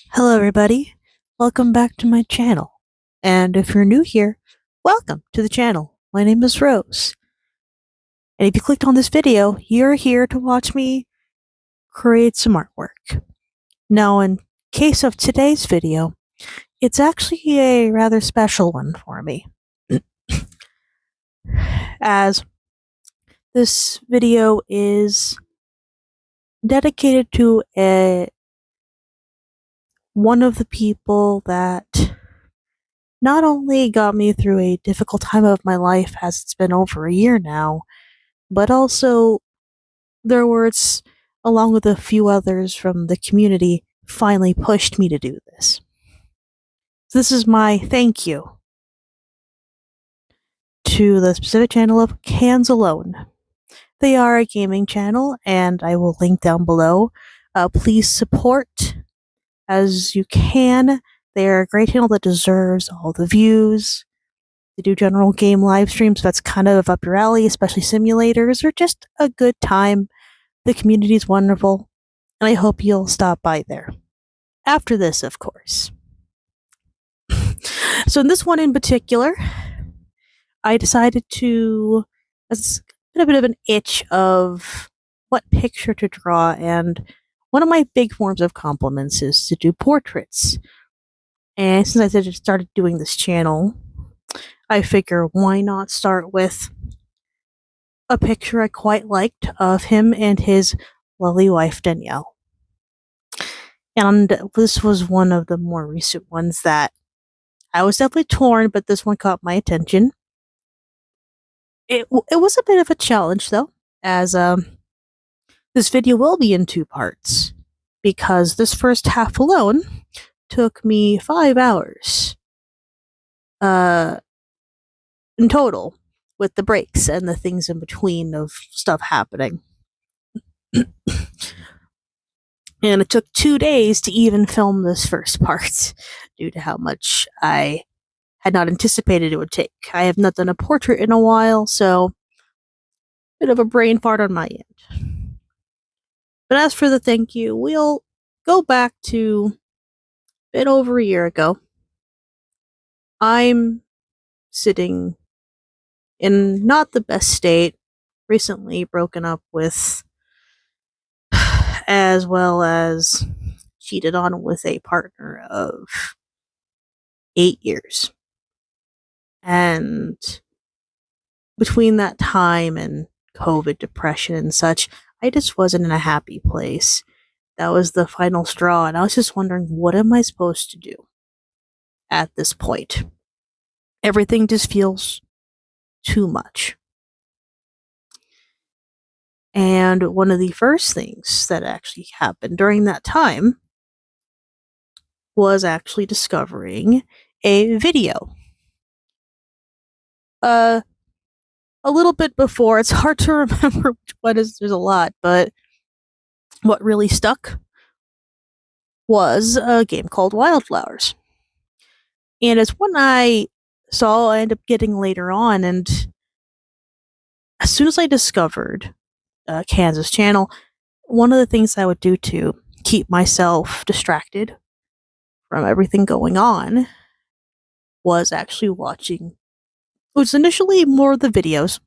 Hello, everybody. Welcome back to my channel. And if you're new here, welcome to the channel. My name is Rose. And if you clicked on this video, you're here to watch me create some artwork. Now, in case of today's video, it's actually a rather special one for me. As this video is dedicated to one of the people that not only got me through a difficult time of my life, as it's been over a year now, but also their words, along with a few others from the community, finally pushed me to do this. So this is my thank you to the specific channel of Kanzalone. They are a gaming channel, and I will link down below. Please support as you can. They are a great channel that deserves all the views. They do general game live streams, that's kind of up your alley, especially simulators, or just a good time. The community is wonderful, and I hope you'll stop by there. After this, of course. So in this one in particular, I decided to, as a bit of an itch of what picture to draw, and one of my big forms of compliments is to do portraits. And since I just started doing this channel, I figure why not start with a picture I quite liked of him and his lovely wife Danielle. And this was one of the more recent ones that I was definitely torn, but this one caught my attention. It was a bit of a challenge, though, as this video will be in two parts, because this first half alone took me 5 hours in total, with the breaks and the things in between of stuff happening. And it took 2 days to even film this first part, due to how much I had not anticipated it would take. I have not done a portrait in a while, so bit of a brain fart on my end. But as for the thank you, we'll go back to a bit over a year ago. I'm sitting in not the best state, recently broken up with, as well as cheated on with a partner of 8 years. And between that time and COVID, depression, and such, I just wasn't in a happy place. That was the final straw, and I was just wondering, what am I supposed to do at this point? Everything just feels too much. And one of the first things that actually happened during that time was actually discovering a video. A little bit before, it's hard to remember which one is, there's a lot, but what really stuck was a game called Wildflowers. And it's one I saw I end up getting later on, and as soon as I discovered Kansas channel, one of the things I would do to keep myself distracted from everything going on was actually watching. It was initially more of the videos.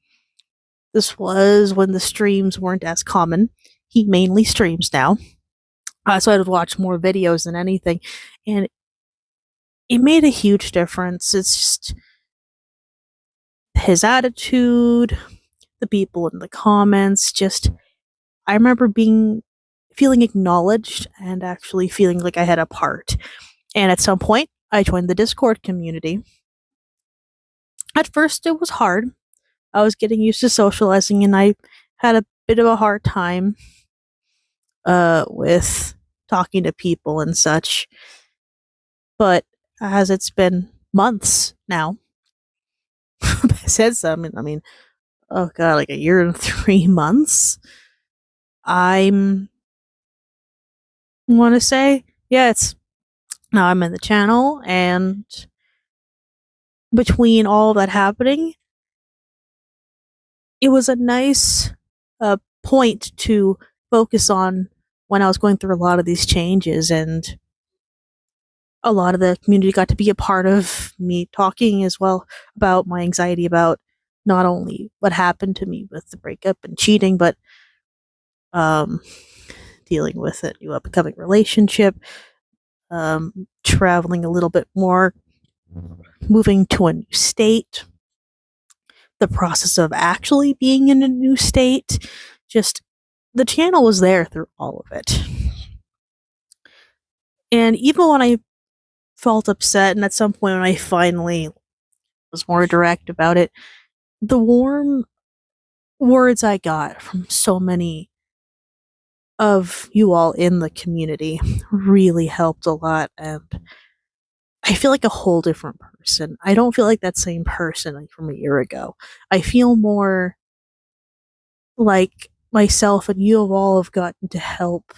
This was when the streams weren't as common. He mainly streams now. So I would watch more videos than anything. And it made a huge difference. It's just his attitude, the people in the comments, just I remember feeling acknowledged and actually feeling like I had a part. And at some point, I joined the Discord community. At first, it was hard. I was getting used to socializing, and I had a bit of a hard time with talking to people and such. But as it's been months now, since I mean, oh god, like a year and 3 months, I'm want to say, yeah, it's now I'm in the channel, and between all that happening, it was a nice point to focus on when I was going through a lot of these changes, and A lot of the community got to be a part of me talking as well about my anxiety about not only what happened to me with the breakup and cheating, but um, dealing with a new upcoming relationship, traveling a little bit more, moving to a new state, the process of actually being in a new state. Just the channel was there through all of it. And even when I felt upset, and at some point when I finally was more direct about it, the warm words I got from so many of you all in the community really helped a lot. And I feel like a whole different person. I don't feel like that same person like from a year ago. I feel more like myself, and you have all have gotten to help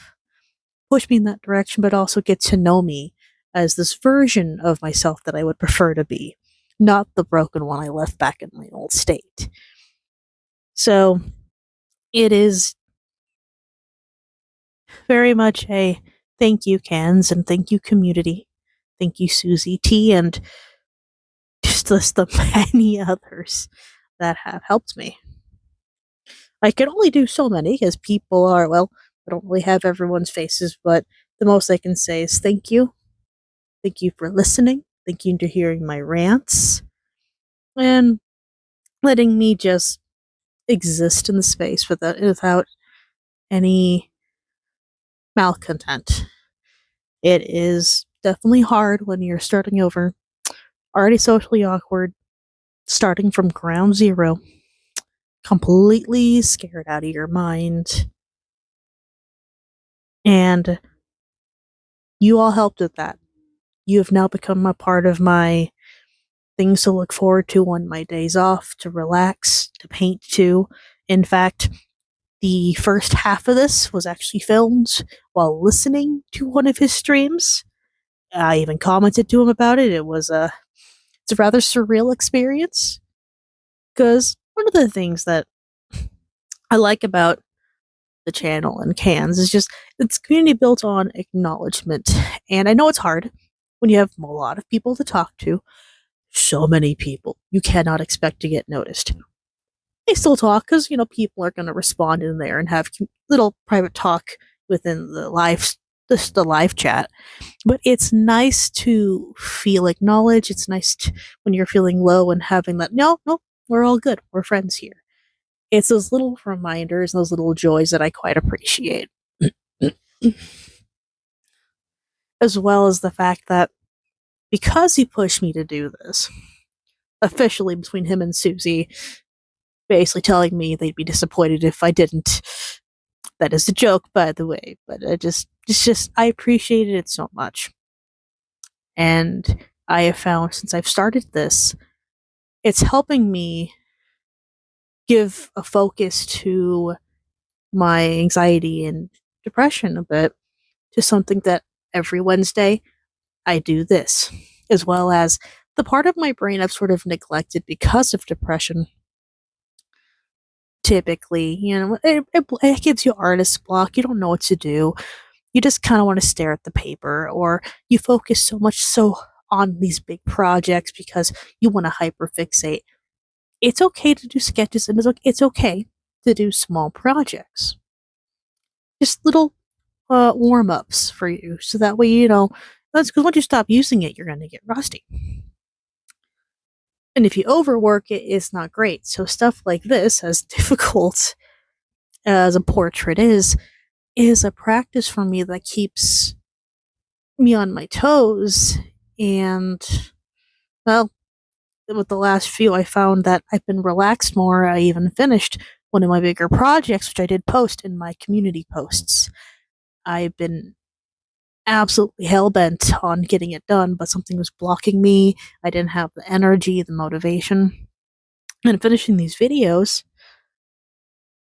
push me in that direction, but also get to know me as this version of myself that I would prefer to be, not the broken one I left back in my old state. So it is very much a thank you, Cans, and thank you, community. Thank you, Susie T, and just the many others that have helped me. I can only do so many because people are, well, I don't really have everyone's faces, but the most I can say is thank you. Thank you for listening. Thank you for hearing my rants and letting me just exist in the space without any malcontent. It is definitely hard when you're starting over, already socially awkward, starting from ground zero, completely scared out of your mind. And you all helped with that. You have now become a part of my things to look forward to on my days off, to relax, to paint to. In fact, the first half of this was actually filmed while listening to one of his streams. I even commented to him about it. It's a rather surreal experience because one of the things that I like about the channel and Cans is just it's community built on acknowledgement. And I know it's hard when you have a lot of people to talk to, so many people. You cannot expect to get noticed. They still talk because people are going to respond in there and have little private talk within the live chat. But it's nice to feel acknowledged. It's nice when you're feeling low and having that. No, no, we're all good. We're friends here. It's those little reminders, those little joys that I quite appreciate. As well as the fact that because he pushed me to do this, officially between him and Susie, basically telling me they'd be disappointed if I didn't. That is a joke, by the way, but I appreciated it so much. And I have found since I've started this, it's helping me give a focus to my anxiety and depression a bit to something that every Wednesday I do this, as well as the part of my brain I've sort of neglected because of depression. Typically, it gives you artist's block. You don't know what to do. You just kind of want to stare at the paper, or you focus so much so on these big projects because you want to hyperfixate. It's okay to do sketches, and it's okay to do small projects. Just little warm ups for you, so that way that's because once you stop using it, you're going to get rusty. And if you overwork it, it's not great. So stuff like this, as difficult as a portrait is a practice for me that keeps me on my toes. And well, with the last few, I found that I've been relaxed more. I even finished one of my bigger projects, which I did post in my community posts. I've been absolutely hell-bent on getting it done, but something was blocking me. I didn't have the energy, the motivation. And finishing these videos,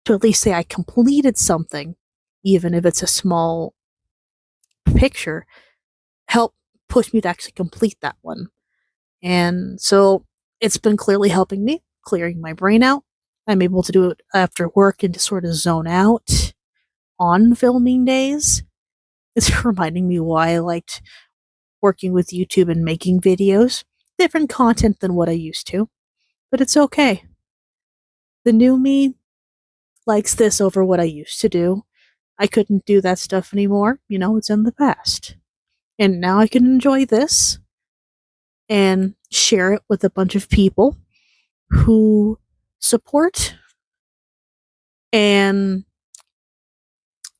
to at least say I completed something, even if it's a small picture, help push me to actually complete that one. And so it's been clearly helping me, clearing my brain out. I'm able to do it after work and to sort of zone out on filming days. It's reminding me why I liked working with YouTube and making videos. Different content than what I used to, but it's okay. The new me likes this over what I used to do. I couldn't do that stuff anymore. It's in the past. And now I can enjoy this and share it with a bunch of people who support. And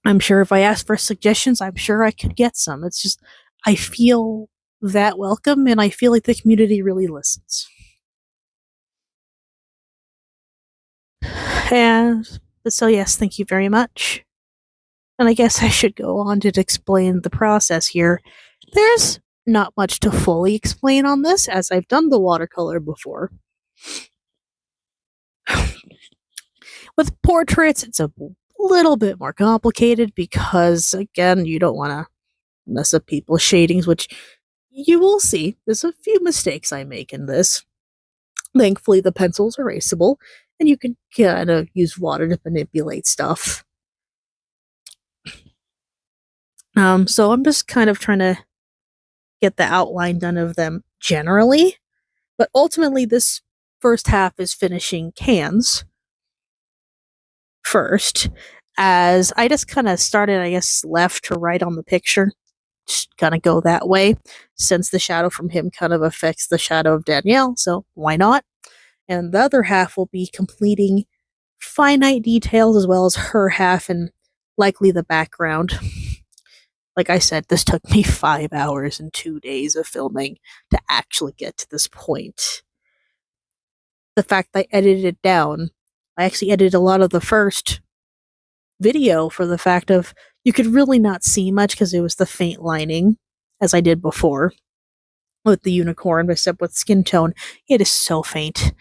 I'm sure if I asked for suggestions, I'm sure I could get some. It's just, I feel that welcome and I feel like the community really listens. And so, yes, thank you very much. And I guess I should go on to explain the process here. There's not much to fully explain on this, as I've done the watercolor before. With portraits, it's a little bit more complicated because, again, you don't want to mess up people's shadings, which you will see. There's a few mistakes I make in this. Thankfully, the pencil's erasable, and you can kind of use water to manipulate stuff. So I'm just kind of trying to get the outline done of them generally, but ultimately this first half is finishing cans first, as I just kind of started, I guess, left to right on the picture, just kind of go that way, since the shadow from him kind of affects the shadow of Danielle, so why not? And the other half will be completing finite details as well as her half and likely the background. Like I said, this took me 5 hours and 2 days of filming to actually get to this point. The fact that I edited it down, I actually edited a lot of the first video for the fact of you could really not see much because it was the faint lining, as I did before with the unicorn, except with skin tone. It is so faint.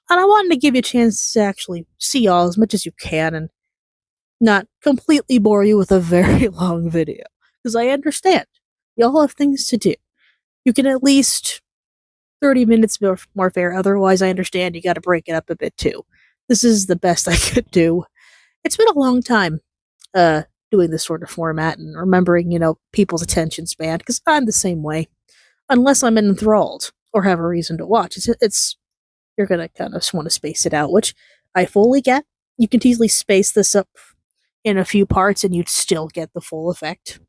And I wanted to give you a chance to actually see all as much as you can and not completely bore you with a very long video. Because I understand. Y'all have things to do. You can at least 30 minutes more fair. Otherwise, I understand you got to break it up a bit too. This is the best I could do. It's been a long time doing this sort of format and remembering, people's attention span, because I'm the same way. Unless I'm enthralled or have a reason to watch. It's you're going to kind of want to space it out, which I fully get. You can easily space this up in a few parts and you'd still get the full effect.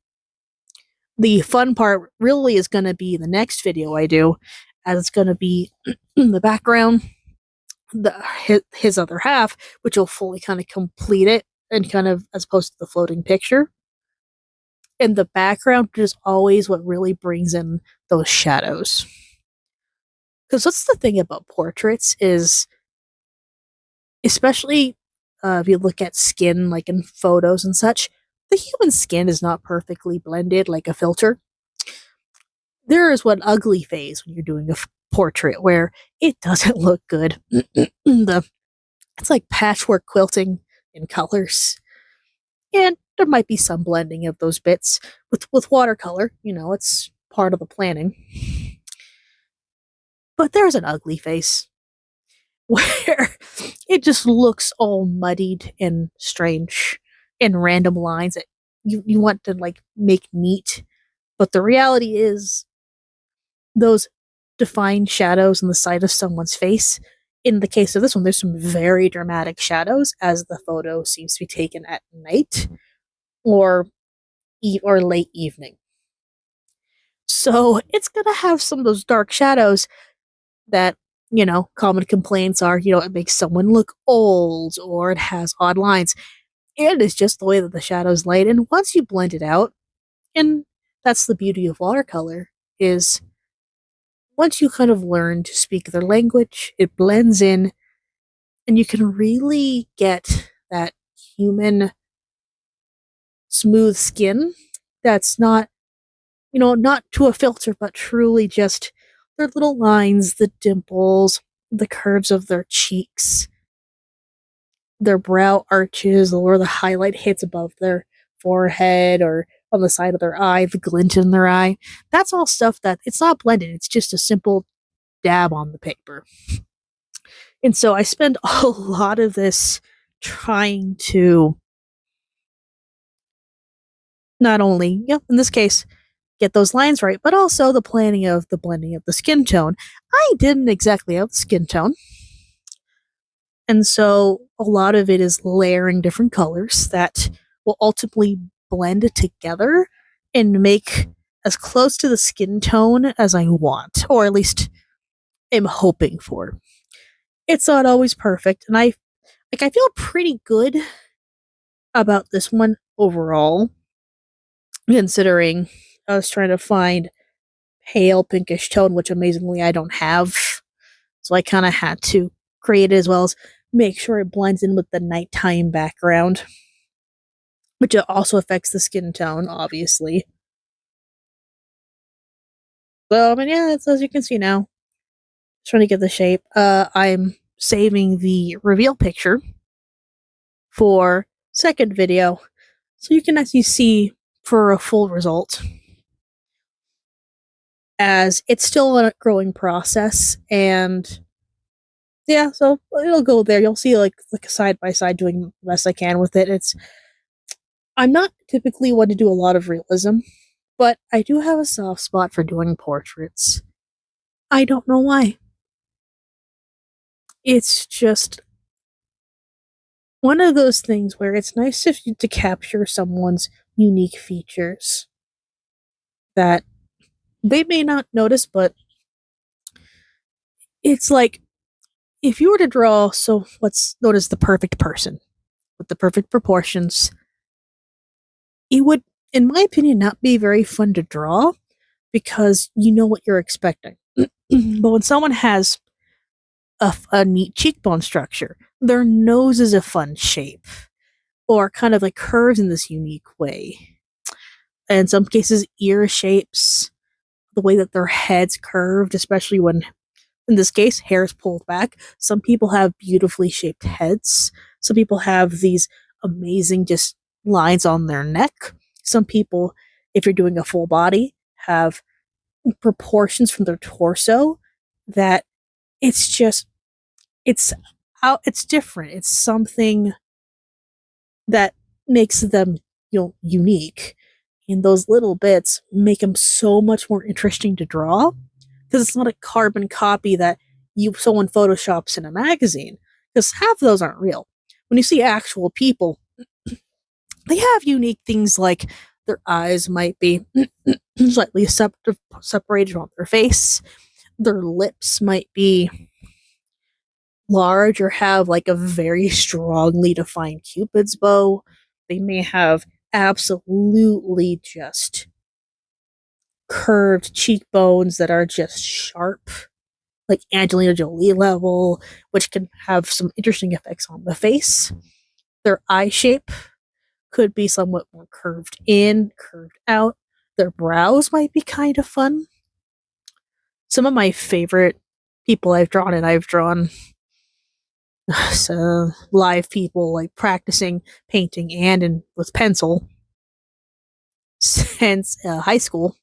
The fun part really is going to be the next video I do, as it's going to be the background, his other half, which will fully kind of complete it, and kind of as opposed to the floating picture. And the background is always what really brings in those shadows. Because what's the thing about portraits is, especially if you look at skin, like in photos and such, the human skin is not perfectly blended like a filter. There is one ugly phase when you're doing a portrait where it doesn't look good. It's like patchwork quilting in colors. And there might be some blending of those bits with watercolor. It's part of the planning. But there's an ugly face where it just looks all muddied and strange and random lines that you want to make neat. But the reality is those defined shadows on the side of someone's face. In the case of this one, there's some very dramatic shadows as the photo seems to be taken at night or late evening. So it's going to have some of those dark shadows that, common complaints are, it makes someone look old or it has odd lines. It is just the way that the shadows light. And once you blend it out, and that's the beauty of watercolor, is once you kind of learn to speak their language, it blends in and you can really get that human smooth skin that's not, not to a filter, but truly just their little lines, the dimples, the curves of their cheeks, their brow arches, or the highlight hits above their forehead or on the side of their eye, the glint in their eye. That's all stuff that it's not blended. It's just a simple dab on the paper. And so I spend a lot of this trying to not only, in this case, get those lines right, but also the planning of the blending of the skin tone. I didn't exactly have the skin tone, and so a lot of it is layering different colors that will ultimately blend together and make as close to the skin tone as I want, or at least am hoping for. It's not always perfect, and I feel pretty good about this one overall, considering I was trying to find pale pinkish tone, which amazingly I don't have. So I kind of had to create it as well as make sure it blends in with the nighttime background, which also affects the skin tone, obviously. So, I mean, yeah, it's, as you can see now, trying to get the shape. I'm saving the reveal picture for second video, so you can actually see for a full result, as it's still a growing process, and yeah, so it'll go there. You'll see like a side by side doing the best I can with it. It's I'm not typically one to do a lot of realism, but I do have a soft spot for doing portraits. I don't know why. It's just one of those things where it's nice to capture someone's unique features that they may not notice, but it's like if you were to draw so what's known as the perfect person with the perfect proportions, it would, in my opinion, not be very fun to draw because you know what you're expecting. But when someone has a neat cheekbone structure, their nose is a fun shape, or kind of like curves in this unique way. In some cases, ear shapes, the way that their head's curved, especially when, in this case, hair is pulled back. Some people have beautifully shaped heads. Some people have these amazing just lines on their neck. Some people, if you're doing a full body, have proportions from their torso that it's just it's it's different. It's something that makes them, unique. And those little bits make them so much more interesting to draw because it's not a carbon copy that someone photoshops in a magazine, because half of those aren't real. When you see actual people, they have unique things like their eyes might be slightly separated from their face. Their lips might be large or have like a very strongly defined cupid's bow. They may have absolutely just curved cheekbones that are just sharp, like Angelina Jolie level, which can have some interesting effects on the face. Their eye shape could be somewhat more curved in, curved out. Their brows might be kind of fun. Some of my favorite people I've drawn so live people like practicing painting and with pencil since high school,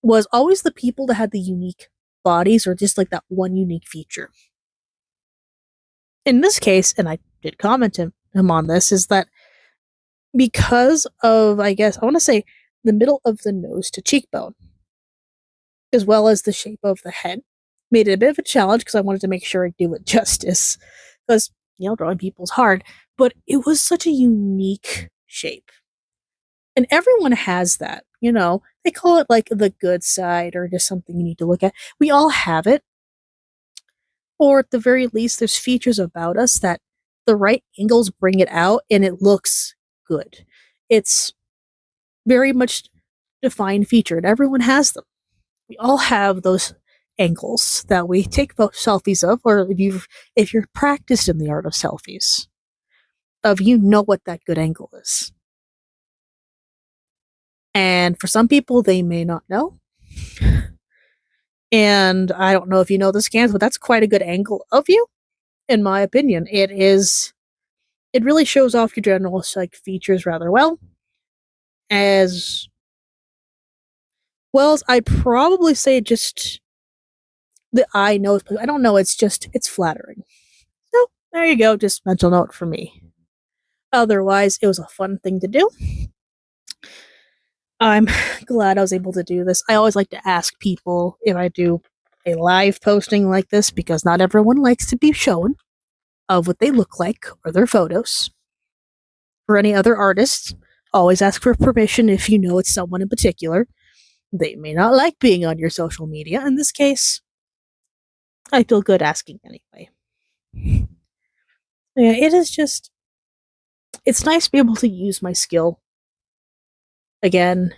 was always the people that had the unique bodies or just like that one unique feature. In this case, and I did comment him on this, is that because of, I guess I want to say, the middle of the nose to cheekbone, as well as the shape of the head, made it a bit of a challenge because I wanted to make sure I do it justice. Because, drawing people's hard, but it was such a unique shape. And everyone has that, They call it like the good side or just something you need to look at. We all have it. Or at the very least, there's features about us that the right angles bring it out and it looks good. It's very much defined feature, and everyone has them. We all have those angles that we take selfies of, or if you're practiced in the art of selfies, of what that good angle is. And for some people, they may not know. And I don't know if you know the scans, but that's quite a good angle of you, in my opinion. It is. It really shows off your general features rather as well as I'd probably say just the eye nose. I don't know. It's flattering. So there you go. Just mental note for me. Otherwise, it was a fun thing to do. I'm glad I was able to do this. I always like to ask people if I do a live posting like this because not everyone likes to be shown of what they look like or their photos. For any other artists, always ask for permission if you know it's someone in particular. They may not like being on your social media. In this case, I feel good asking anyway. Yeah, it is just, it's nice to be able to use my skill again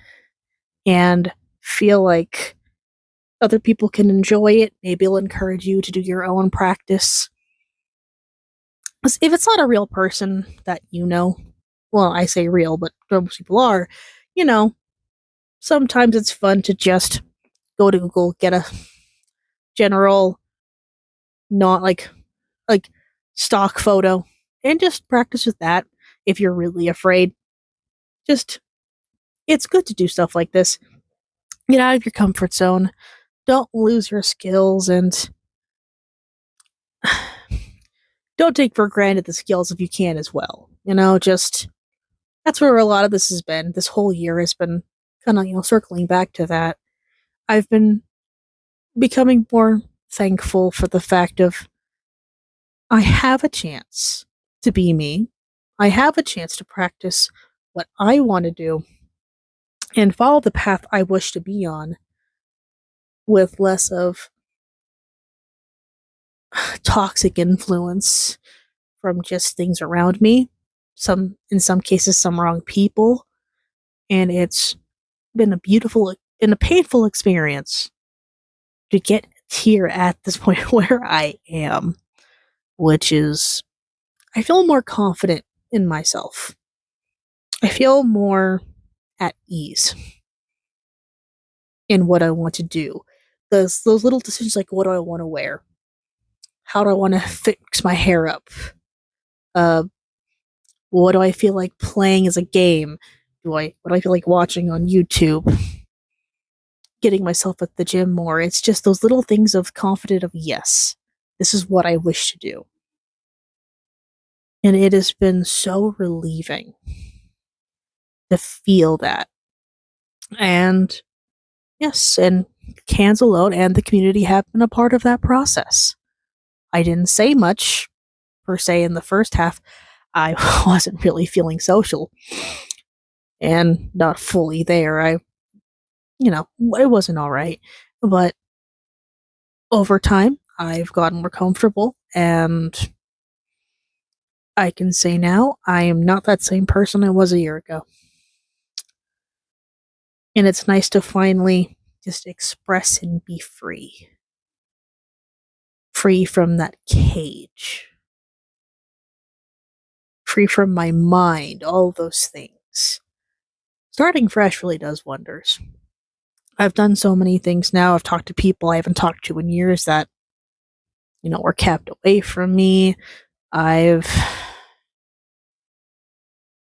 and feel like other people can enjoy it. Maybe it'll encourage you to do your own practice. If it's not a real person that you know, well, I say real, but most people are, you know, sometimes it's fun to just go to Google, get a general, not like stock photo, and just practice with that. If you're really afraid, just it's good to do stuff like this. Get out of your comfort zone. Don't lose your skills, and don't take for granted the skills if you can as well. Just that's where a lot of this has been. This whole year has been kind of, circling back to that. I've been becoming more thankful for the fact of I have a chance to be me. I have a chance to practice what I want to do and follow the path I wish to be on with less of toxic influence from just things around me. In some cases, some wrong people. And it's been a beautiful and a painful experience to get here at this point where I am, which is, I feel more confident in myself. I feel more at ease in what I want to do. Those little decisions like what do I want to wear? How do I want to fix my hair up? Uh, what do I feel like playing as a game? What do I feel like watching on YouTube? Getting myself at the gym more. It's just those little things of confident of yes, this is what I wish to do. And it has been so relieving to feel that. And yes, and kanzalone and the community have been a part of that process. I didn't say much per se in the first half. I wasn't really feeling social and not fully there. It wasn't all right. But over time, I've gotten more comfortable, and I can say now I am not that same person I was a year ago. And it's nice to finally just express and be free. Free from that cage. Free from my mind, all those things. Starting fresh really does wonders. I've done so many things now. I've talked to people I haven't talked to in years that, were kept away from me. I've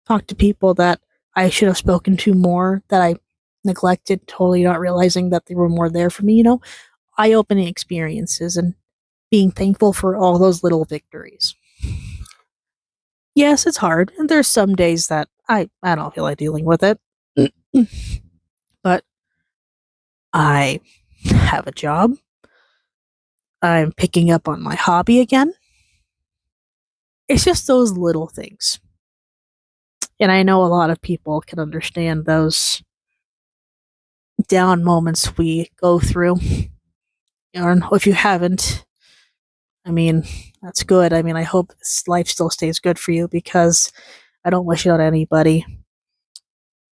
talked to people that I should have spoken to more that I neglected, totally not realizing that they were more there for me, eye opening experiences and being thankful for all those little victories. Yes, it's hard, and there's some days that I don't feel like dealing with it. But I have a job. I'm picking up on my hobby again. It's just those little things. And I know a lot of people can understand those down moments we go through. And if you haven't, I mean, that's good. I mean, I hope life still stays good for you because I don't wish it on anybody.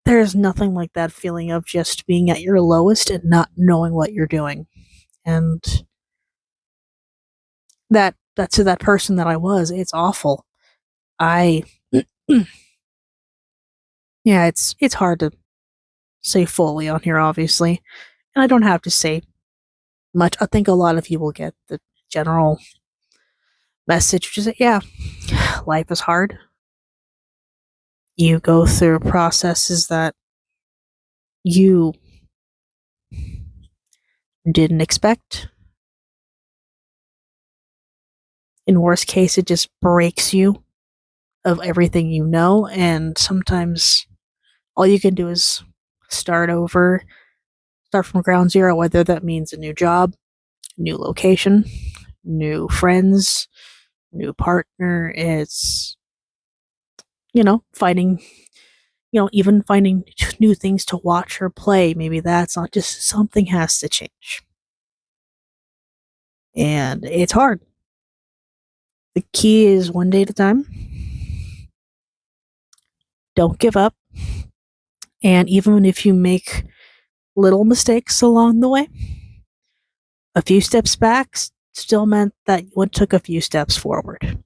There's nothing like that feeling of just being at your lowest and not knowing what you're doing. And that's to that person that I was. It's awful. I yeah, it's hard to say fully on here, obviously, and I don't have to say much. I think a lot of you will get the general message, which is that yeah, life is hard. You go through processes that you didn't expect. In worst case, it just breaks you of everything you know, and sometimes all you can do is start over, start from ground zero, whether that means a new job, new location, new friends, new partner. It's, finding, even finding new things to watch or play. Maybe that's not just something has to change. And it's hard. The key is one day at a time. Don't give up. And even if you make little mistakes along the way, a few steps back still meant that you took a few steps forward.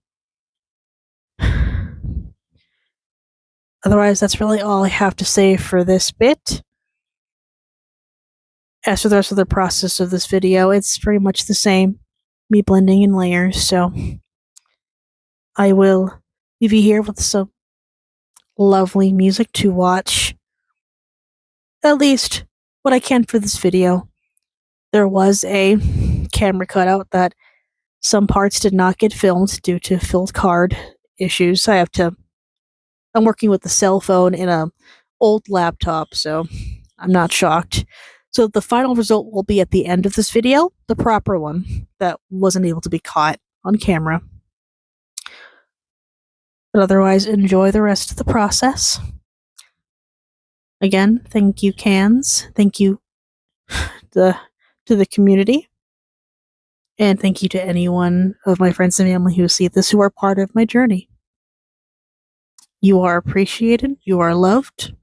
Otherwise, that's really all I have to say for this bit. As for the rest of the process of this video, it's pretty much the same. Me blending in layers, so I will leave you here with some lovely music to watch. At least what I can for this video. There was a camera cutout that some parts did not get filmed due to filled card issues. I'm working with a cell phone in a old laptop, so I'm not shocked. So the final result will be at the end of this video, the proper one that wasn't able to be caught on camera. But otherwise, enjoy the rest of the process. Again, thank you, Cans. Thank you to the community. And thank you to anyone of my friends and family who see this, who are part of my journey. You are appreciated, you are loved,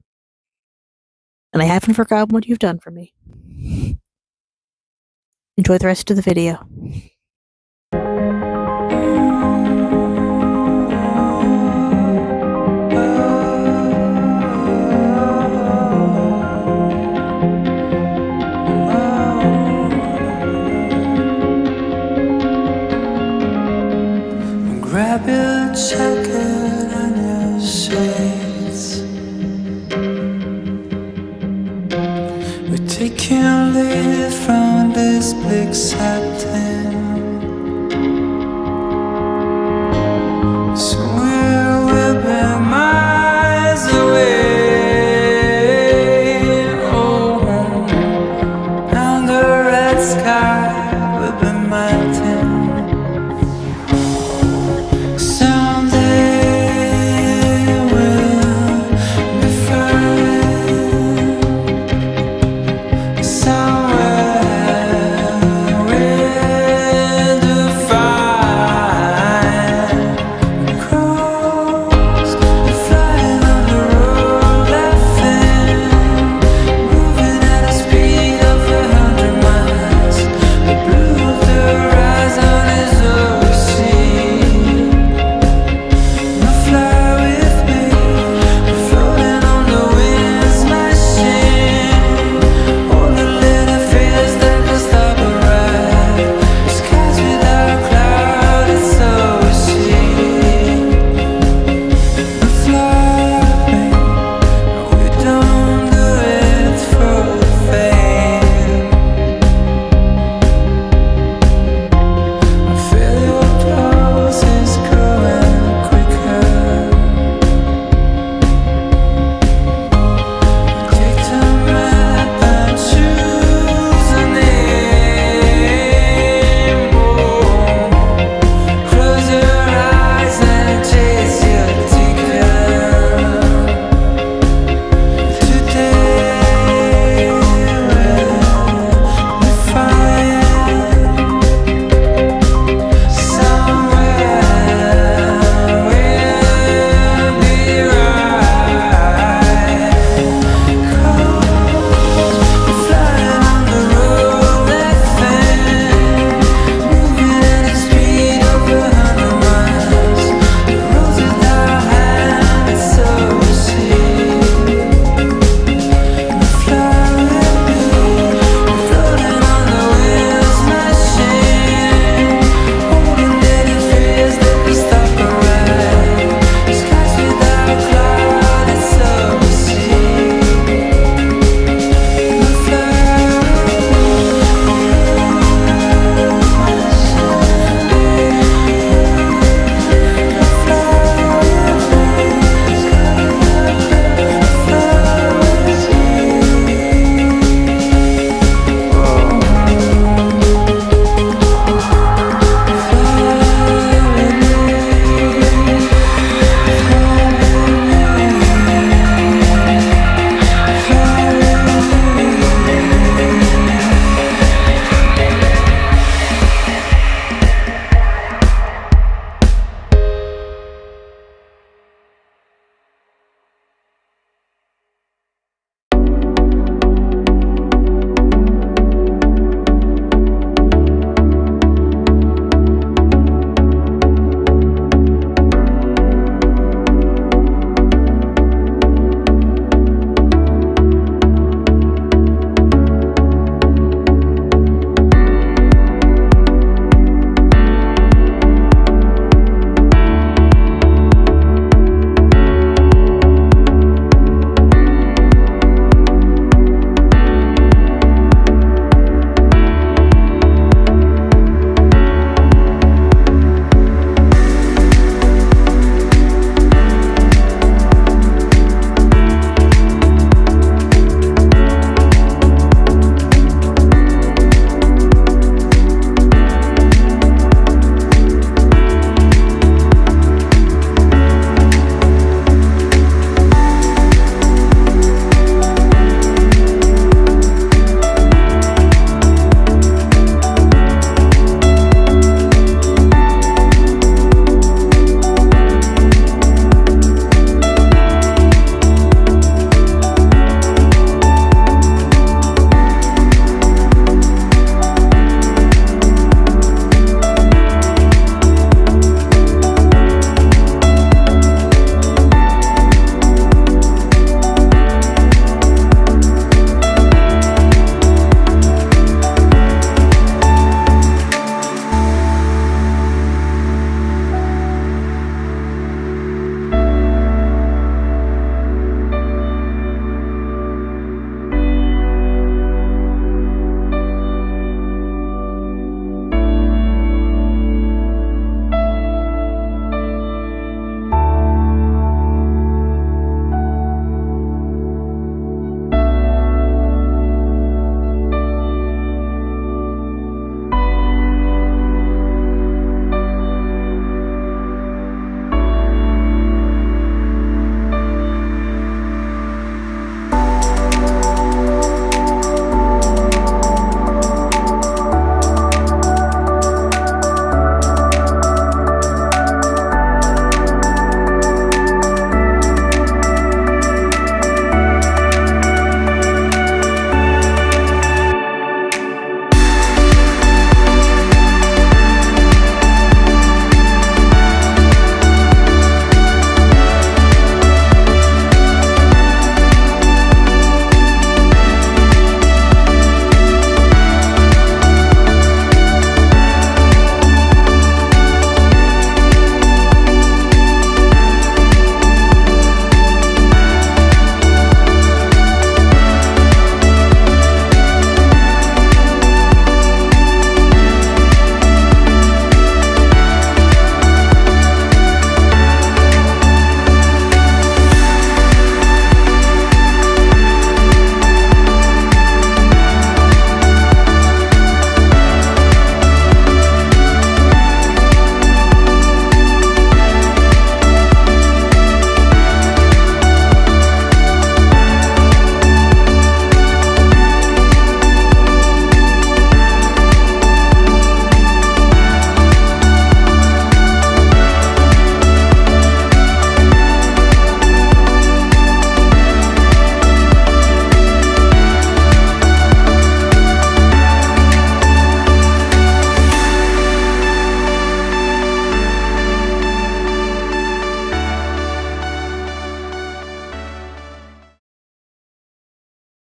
and I haven't forgotten what you've done for me. Enjoy the rest of the video. Grab your jacket and your shades. We're taking lead from this bleak satin.